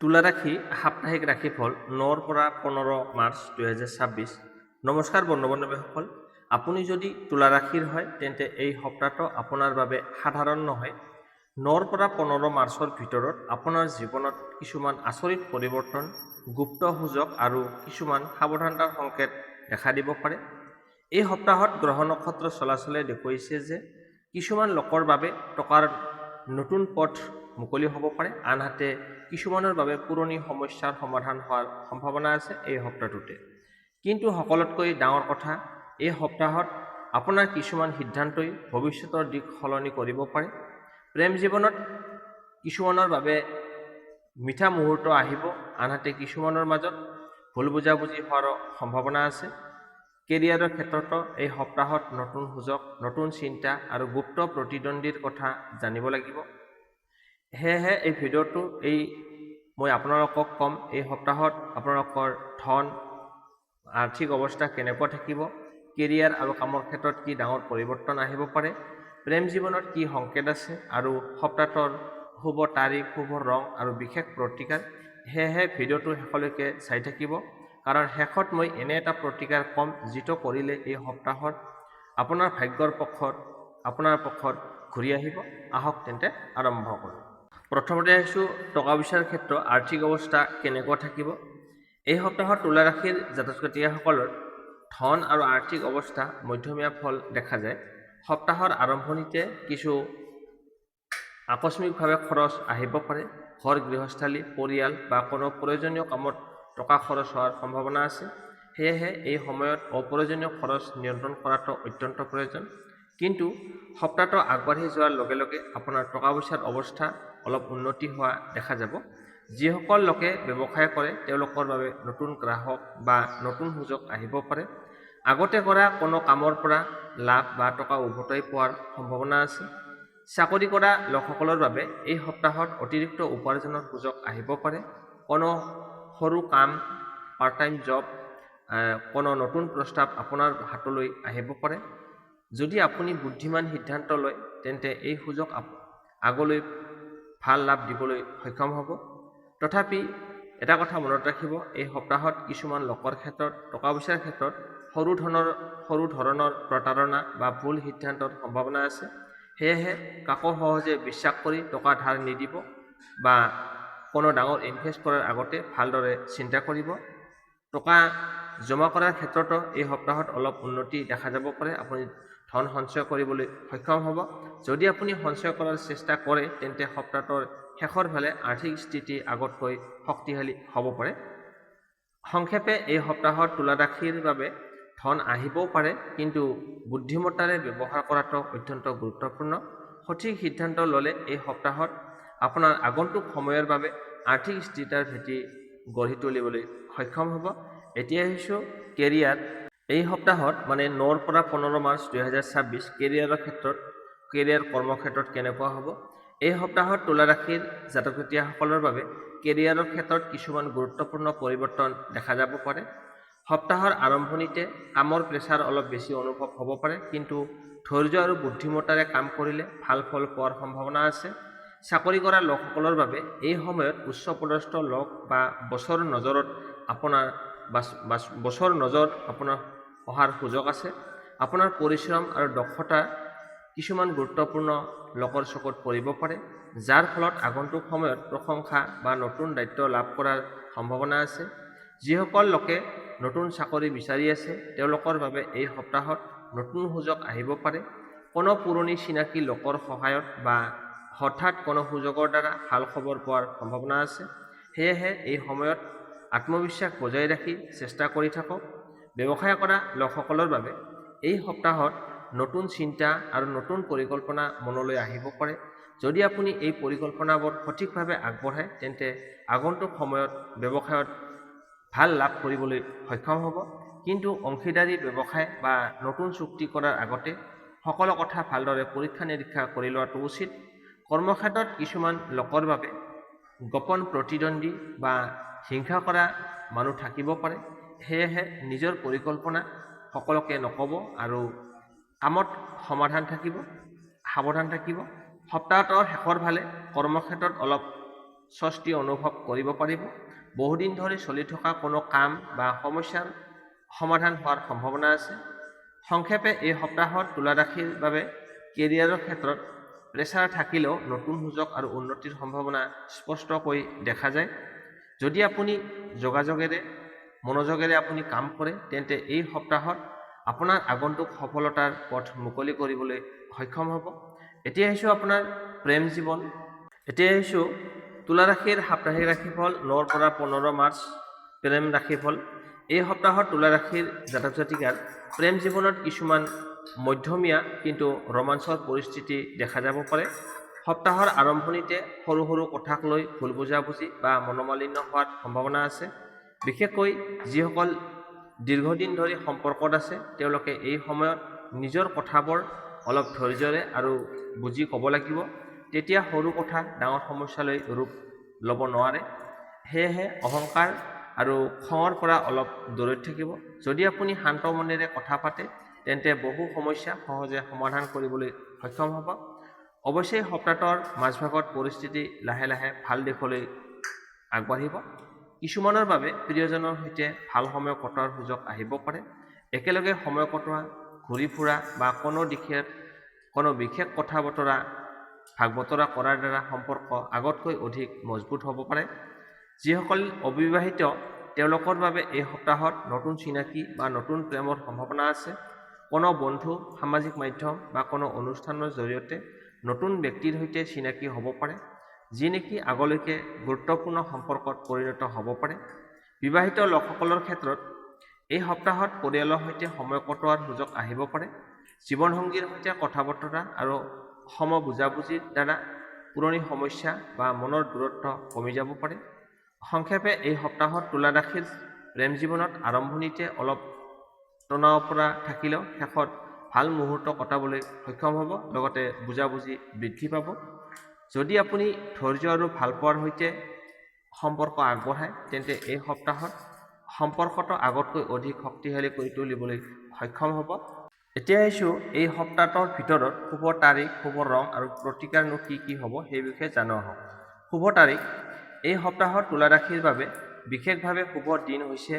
তুলা ৰাখি সাপ্তাহিক ৰাশিফল 9ৰ পৰা 15 মাৰ্চ 2026। নমস্কাৰ বন্ধু বান্ধৱীসকল, আপুনি যদি তুলা ৰাশিৰ হয় তেন্তে এই সপ্তাহটো আপোনাৰ বাবে সাধাৰণ নহয়। 9ৰ পৰা 15 মাৰ্চৰ ভিতৰত আপোনাৰ জীৱনত কিছুমান আচৰিত পৰিৱৰ্তন, গুপ্ত সুযোগ আৰু কিছুমান সাৱধানতাৰ সংকেত দেখা দিব পাৰে। এই সপ্তাহত গ্ৰহ নক্ষত্ৰ চলাচলে দেখুৱাইছে যে কিছুমান লোকৰ বাবে টকাৰ নতুন পথ মুকলি হ'ব পাৰে, আনহাতে কিছুমানৰ বাবে পুৰণি সমস্যাৰ সমাধান হোৱাৰ সম্ভাৱনা আছে এই সপ্তাহটোতে। কিন্তু সকলোতকৈ ডাঙৰ কথা, এই সপ্তাহত আপোনাৰ কিছুমান সিদ্ধান্তই ভৱিষ্যতৰ দিশ সলনি কৰিব পাৰে। প্ৰেম জীৱনত কিছুমানৰ বাবে মিঠা মুহূৰ্ত আহিব, আনহাতে কিছুমানৰ মাজত ভুল বুজাবুজি হোৱাৰ সম্ভাৱনা আছে। কেৰিয়াৰৰ ক্ষেত্ৰতো এই সপ্তাহত নতুন সুযোগ, নতুন চিন্তা আৰু গুপ্ত প্ৰতিদ্বন্দ্বীৰ কথা জানিব লাগিব। সেয়েহে এই ভিডিঅ'টো মই আপোনালোকক ক'ম, এই সপ্তাহত আপোনালোকৰ ধন আৰ্থিক অৱস্থা কেনেকুৱা থাকিব, কেৰিয়াৰ আৰু কামৰ ক্ষেত্ৰত কি ডাঙৰ পৰিৱৰ্তন আহিব পাৰে, প্ৰেম জীৱনত কি সংকেত আছে আৰু সপ্তাহটোৰ শুভ তাৰিখ, শুভ ৰং আৰু বিশেষ প্ৰতিকাৰ। সেয়েহে ভিডিঅ'টো শেষলৈকে চাই থাকিব, কাৰণ শেষত মই এনে এটা প্ৰতিকাৰ ক'ম যিটো কৰিলে এই সপ্তাহত আপোনাৰ ভাগ্যৰ আপোনাৰ পক্ষত ঘূৰি আহিব। আহক তেন্তে আৰম্ভ কৰোঁ। প্ৰথমতে আহিছোঁ টকা পইচাৰ ক্ষেত্ৰত আৰ্থিক অৱস্থা কেনেকুৱা থাকিব। এই সপ্তাহত তুলা ৰাশিৰ জাতক জাতিকাসকলৰ ধন আৰু আৰ্থিক অৱস্থা মধ্যমীয়া ফল দেখা যায়। সপ্তাহৰ আৰম্ভণিতে কিছু আকস্মিকভাৱে খৰচ আহিব পাৰে। ঘৰ, গৃহস্থালী, পৰিয়াল বা কোনো প্ৰয়োজনীয় কামত টকা খৰচ হোৱাৰ সম্ভাৱনা আছে। সেয়েহে এই সময়ত অপ্ৰয়োজনীয় খৰচ নিয়ন্ত্ৰণ কৰাটো অত্যন্ত প্ৰয়োজন। কিন্তু সপ্তাহটো আগবাঢ়ি যোৱাৰ লগে লগে আপোনাৰ টকা পইচাৰ অৱস্থা অলপ উন্নতি হোৱা দেখা যাব। যিসকল লোকে ব্যৱসায় কৰে তেওঁলোকৰ বাবে নতুন গ্ৰাহক বা নতুন সুযোগ আহিব পাৰে। আগতে কৰা কোনো কামৰ পৰা লাভ বা টকা উভতাই পোৱাৰ সম্ভাৱনা আছে। চাকৰি কৰা লোকসকলৰ বাবে এই সপ্তাহত অতিৰিক্ত উপাৰ্জনৰ সুযোগ আহিব পাৰে। কোনো সৰু কাম, পাৰ্ট টাইম জব, কোনো নতুন প্ৰস্তাৱ আপোনাৰ হাতলৈ আহিব পাৰে। যদি আপুনি বুদ্ধিমান সিদ্ধান্ত লয় তেন্তে এই সুযোগ আগলৈ ভাল লাভ দিবলৈ সক্ষম হ'ব। তথাপি এটা কথা মনত ৰাখিব, এই সপ্তাহত কিছুমান লোকৰ ক্ষেত্ৰত টকা পইচাৰ ক্ষেত্ৰত সৰু ধৰণৰ প্ৰতাৰণা বা ভুল সিদ্ধান্তৰ সম্ভাৱনা আছে। সেয়েহে কাকো সহজে বিশ্বাস কৰি টকা ধাৰ নিদিব বা কোনো ডাঙৰ ইনভেষ্ট কৰাৰ আগতে ভালদৰে চিন্তা কৰিব। টকা জমা কৰাৰ ক্ষেত্ৰতো এই সপ্তাহত অলপ উন্নতি দেখা যাব পাৰে। আপুনি ধন সঞ্চয় কৰিবলৈ সক্ষম হ'ব। যদি আপুনি সঞ্চয় কৰাৰ চেষ্টা কৰে তেন্তে সপ্তাহটোৰ শেষৰ ফালে আৰ্থিক স্থিতি আগতকৈ শক্তিশালী হ'ব পাৰে। সংক্ষেপে এই সপ্তাহত তুলা ৰাশিৰ বাবে ধন আহিবও পাৰে, কিন্তু বুদ্ধিমত্তাৰে ব্যৱহাৰ কৰাটো অত্যন্ত গুৰুত্বপূৰ্ণ। সঠিক সিদ্ধান্ত ল'লে এই সপ্তাহত আপোনাৰ আগন্তুক সময়ৰ বাবে আৰ্থিক স্থিতিৰ ভেটি গঢ়ি তুলিবলৈ সক্ষম হ'ব। এতিয়া আহিছোঁ কেৰিয়াৰ। এই সপ্তাহত 9ৰ পৰা 15 মাৰ্চ 2026 কেৰিয়াৰৰ ক্ষেত্ৰত, কেৰিয়াৰ কৰ্মক্ষেত্ৰত কেনেকুৱা হ'ব। এই সপ্তাহত তুলা ৰাশিৰ জাতক জাতিকাসকলৰ বাবে কেৰিয়াৰৰ ক্ষেত্ৰত কিছুমান গুৰুত্বপূৰ্ণ পৰিৱৰ্তন দেখা যাব পাৰে। সপ্তাহৰ আৰম্ভণিতে কামৰ প্ৰেছাৰ অলপ বেছি অনুভৱ হ'ব পাৰে, কিন্তু ধৈৰ্য আৰু বুদ্ধিমত্তাৰে কাম কৰিলে ভাল ফল পোৱাৰ সম্ভাৱনা আছে। চাকৰি কৰা লোকসকলৰ বাবে এই সময়ত উচ্চপদস্থ লোক বা বছৰ নজৰ আপোনাৰ অহাৰ সুযোগ আছে। আপোনাৰ পৰিশ্ৰম আৰু দক্ষতা কিছুমান গুৰুত্বপূৰ্ণ লোকৰ চকুত পৰিব পাৰে, যাৰ ফলত আগন্তুক সময়ত প্ৰশংসা বা নতুন দায়িত্ব লাভ কৰাৰ সম্ভাৱনা আছে। যিসকল লোকে নতুন চাকৰি বিচাৰি আছে তেওঁলোকৰ বাবে এই সপ্তাহত নতুন সুযোগ আহিব পাৰে। কোনো পুৰণি চিনাকি লোকৰ সহায়ত বা হঠাৎ কোনো সুযোগৰ দ্বাৰা ভাল খবৰ পোৱাৰ সম্ভাৱনা আছে। সেয়েহে এই সময়ত আত্মবিশ্বাস বজাই ৰাখি চেষ্টা কৰি থাকক। ব্যৱসায় কৰা লোকসকলৰ বাবে এই সপ্তাহত নতুন চিন্তা আৰু নতুন পৰিকল্পনা মনলৈ আহিব পাৰে। যদি আপুনি এই পৰিকল্পনাবোৰ সঠিকভাৱে আগবঢ়ায় তেন্তে আগন্তুক সময়ত ব্যৱসায়ত ভাল লাভ কৰিবলৈ সক্ষম হ'ব। কিন্তু অংশীদাৰী ব্যৱসায় বা নতুন চুক্তি কৰাৰ আগতে সকলো কথা ভালদৰে পৰীক্ষা নিৰীক্ষা কৰি লোৱাটো উচিত। কৰ্মক্ষেত্ৰত কিছুমান লোকৰ বাবে গোপন প্ৰতিদ্বন্দ্বী বা হিংসা কৰা মানুহ থাকিব পাৰে। সেয়েহে নিজৰ পৰিকল্পনা সকলোকে নক'ব আৰু কামত সাৱধান থাকিব। সপ্তাহটোৰ শেষৰ ফালে কৰ্মক্ষেত্ৰত অলপ স্বস্তি অনুভৱ কৰিব পাৰিব। বহুদিন ধৰি চলি থকা কোনো কাম বা সমস্যাৰ সমাধান হোৱাৰ সম্ভাৱনা আছে। সংক্ষেপে এই সপ্তাহত তুলা ৰাশিৰ বাবে কেৰিয়াৰৰ ক্ষেত্ৰত প্ৰেছাৰ থাকিলেও নতুন সুযোগ আৰু উন্নতিৰ সম্ভাৱনা স্পষ্টকৈ দেখা যায়। যদি আপুনি মনোযোগেৰে আপুনি কাম কৰে, তেন্তে এই সপ্তাহত আপোনাৰ আগন্তুক সফলতাৰ পথ মুকলি কৰিবলৈ সক্ষম হ'ব। এতিয়া আহিছোঁ আপোনাৰ প্ৰেম জীৱন। এতিয়া আহিছোঁ তুলা ৰাশিৰ সাপ্তাহিক ৰাশিফল 9 পৰা 15 মাৰ্চ প্ৰেম ৰাশিফল। এই সপ্তাহত তুলা ৰাশিৰ জাতক জাতিকাৰ প্ৰেম জীৱনত কিছুমান মধ্যমীয়া কিন্তু ৰোমাঞ্চৰ পৰিস্থিতি দেখা যাব পাৰে। সপ্তাহৰ আৰম্ভণিতে সৰু সৰু কথাক লৈ ভুল বুজাবুজি বা মনোমালিন্য হোৱাৰ সম্ভাৱনা আছে। বিশেষকৈ যিসকল দীৰ্ঘদিন ধৰি সম্পৰ্কত আছে, তেওঁলোকে এই সময়ত নিজৰ কথাবোৰ অলপ ধৈৰ্যৰে আৰু বুজি ক'ব লাগিব। তেতিয়া সৰু কথা ডাঙৰ সমস্যালৈ ৰূপ ল'ব নোৱাৰে। সেয়েহে অহংকাৰ আৰু খঙৰ পৰা অলপ দূৰত থাকিব। যদি আপুনি শান্ত মনেৰে কথা পাতে, তেন্তে বহু সমস্যা সহজে সমাধান কৰিবলৈ সক্ষম হ'ব। অৱশ্যে সপ্তাহটোৰ মাজভাগত পৰিস্থিতি লাহে লাহে ভাল দিশলৈ আগবাঢ়িব। কিছুমানৰ বাবে প্ৰিয়জনৰ সৈতে ভাল সময় কটোৱাৰ সুযোগ আহিব পাৰে। একেলগে সময় কটোৱা, ঘূৰি ফুৰা বা কোনো বিশেষ কথা বতৰা ভাগ বতৰা কৰাৰ দ্বাৰা সম্পৰ্ক আগতকৈ অধিক মজবুত হ'ব পাৰে। যিসকল অবিবাহিত, তেওঁলোকৰ বাবে এই সপ্তাহত নতুন চিনাকি বা নতুন প্ৰেমৰ সম্ভাৱনা আছে। কোনো বন্ধু, সামাজিক মাধ্যম বা কোনো অনুষ্ঠানৰ জৰিয়তে নতুন ব্যক্তিৰ সৈতে চিনাকি হ'ব পাৰে, যি নেকি আগলৈকে গুৰুত্বপূৰ্ণ সম্পৰ্কত পৰিণত হ'ব পাৰে। বিবাহিত লোকসকলৰ ক্ষেত্ৰত এই সপ্তাহত পৰিয়ালৰ সৈতে সময় কটোৱাৰ সুযোগ আহিব পাৰে। জীৱনসংগীৰ সৈতে কথা বতৰা আৰু সম বুজাবুজিৰ দ্বাৰা পুৰণি সমস্যা বা মনৰ দূৰত্ব কমি যাব পাৰে। সংক্ষেপে এই সপ্তাহত তুলা ৰাশিৰ প্ৰেম জীৱনত আৰম্ভণিতে অলপ তনাও পৰা থাকিলেও শেষত ভাল মুহূৰ্ত কটাবলৈ সক্ষম হ'ব, লগতে বুজাবুজি বৃদ্ধি পাব। যদি আপুনি ধৈৰ্য আৰু ভালপোৱাৰ সৈতে সম্পৰ্ক আগবঢ়ায়, তেন্তে এই সপ্তাহত সম্পৰ্কটো আগতকৈ অধিক শক্তিশালী কৰি তুলিবলৈ সক্ষম হ'ব। এতিয়া আহিছোঁ এই সপ্তাহটোৰ ভিতৰত শুভ তাৰিখ, শুভ ৰং আৰু প্ৰতিকাৰনো কি কি হ'ব সেই বিষয়ে জানো আহক। শুভ তাৰিখ। এই সপ্তাহত তুলা ৰাশিৰ বাবে বিশেষভাৱে শুভ দিন হৈছে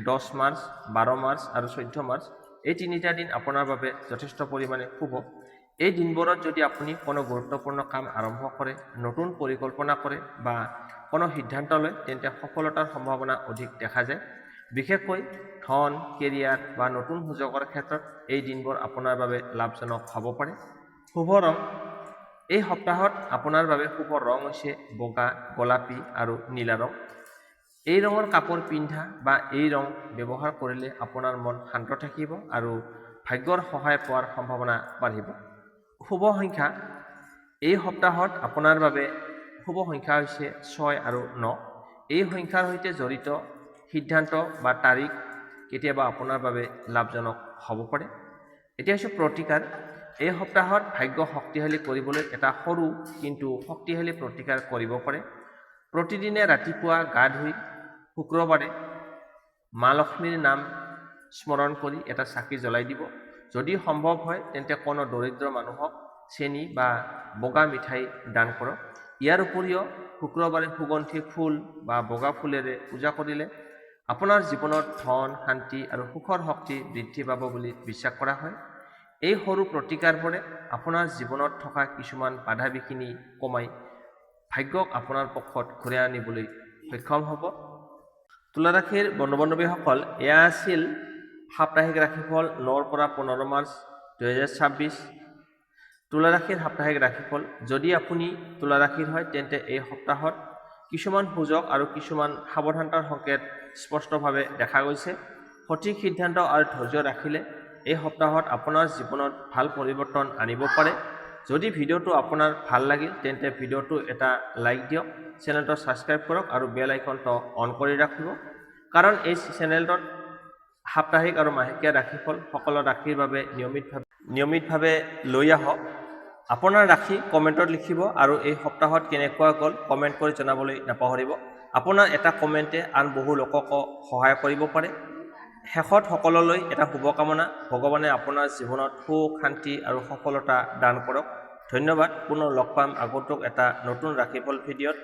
10 মাৰ্চ, 12 মাৰ্চ আৰু 14 মাৰ্চ। এই তিনিটা দিন আপোনাৰ বাবে যথেষ্ট পৰিমাণে শুভ। এই দিনবোৰত যদি আপুনি কোনো গুৰুত্বপূৰ্ণ কাম আৰম্ভ কৰে, নতুন পৰিকল্পনা কৰে বা কোনো সিদ্ধান্ত লয়, তেন্তে সফলতাৰ সম্ভাৱনা অধিক দেখা যায়। বিশেষকৈ ধন, কেৰিয়াৰ বা নতুন সুযোগৰ ক্ষেত্ৰত এই দিনবোৰ আপোনাৰ বাবে লাভজনক হ'ব পাৰে। শুভ ৰং। এই সপ্তাহত আপোনাৰ বাবে শুভ ৰং হৈছে বগা, গোলাপী আৰু নীলা ৰং। এই ৰঙৰ কাপোৰ পিন্ধা বা এই ৰং ব্যৱহাৰ কৰিলে আপোনাৰ মন শান্ত থাকিব আৰু ভাগ্যৰ সহায় পোৱাৰ সম্ভাৱনা বাঢ়িব। শুভ সংখ্যা। এই সপ্তাহত আপোনাৰ বাবে শুভ সংখ্যা হৈছে 6 আৰু 9। এই সংখ্যাৰ সৈতে জড়িত সিদ্ধান্ত বা তাৰিখ কেতিয়াবা আপোনাৰ বাবে লাভজনক হ'ব পাৰে। এতিয়া হৈছে প্ৰতিকাৰ। এই সপ্তাহত ভাগ্য শক্তিশালী কৰিবলৈ এটা সৰু কিন্তু শক্তিশালী প্ৰতিকাৰ কৰিব পাৰে। প্ৰতিদিনে ৰাতিপুৱা গা ধুই শুক্ৰবাৰে মা লক্ষ্মীৰ নাম স্মৰণ কৰি এটা চাকি জ্বলাই দিব। যদি সম্ভৱ হয়, তেন্তে কোনো দৰিদ্ৰ মানুহক চেনি বা বগা মিঠাই দান কৰক। ইয়াৰ উপৰিও শুক্ৰবাৰে সুগন্ধি ফুল বা বগা ফুলেৰে পূজা কৰিলে আপোনাৰ জীৱনত ধন, শান্তি আৰু সুখৰ শক্তি বৃদ্ধি পাব বুলি বিশ্বাস কৰা হয়। এই সৰু প্ৰতিকাৰবোৰে আপোনাৰ জীৱনত থকা কিছুমান বাধা বিঘিনি কমাই ভাগ্যক আপোনাৰ পক্ষত ঘূৰাই আনিবলৈ সক্ষম হ'ব। তুলা ৰাশিৰ বন্ধু বান্ধৱীসকল, এয়া আছিল সাপ্তাহিক ৰাশিফল 9 পৰা 15 মাৰ্চ 2026। তুলা ৰাশিৰ সাপ্তাহিক ৰাশিফল। যদি আপুনি তুলা ৰাশিৰ হয়, তেন্তে এই সপ্তাহত কিছুমান সুযোগ আৰু কিছুমান সাৱধানতাৰ সংকেত স্পষ্টভাৱে দেখা গৈছে। সঠিক সিদ্ধান্ত আৰু ধৈৰ্য ৰাখিলে এই সপ্তাহত আপোনাৰ জীৱনত ভাল পৰিৱৰ্তন আনিব পাৰে। যদি ভিডিঅ'টো আপোনাৰ ভাল লাগিল, তেন্তে ভিডিঅ'টো এটা লাইক দিয়ক, চেনেলটো ছাবস্ক্ৰাইব কৰক আৰু বেল আইকনটো অন কৰি ৰাখিব, কাৰণ এই চেনেলটোত সাপ্তাহিক আৰু মাহেকীয়া ৰাশিফল সকলো ৰাশিৰ বাবে নিয়মিতভাৱে লৈ আহক। আপোনাৰ ৰাশি কমেণ্টত লিখিব আৰু এই সপ্তাহত কেনেকুৱা গ'ল কমেণ্ট কৰি জনাবলৈ নাপাহৰিব। আপোনাৰ এটা কমেণ্টে আন বহু লোককো সহায় কৰিব পাৰে। শেষত সকলোলৈ এটা শুভকামনা। ভগৱানে আপোনাৰ জীৱনত সুখ, শান্তি আৰু সফলতা দান কৰক। ধন্যবাদ। পুনৰ লগ পাম আগন্তুক এটা নতুন ৰাশিফল ভিডিঅ'ত।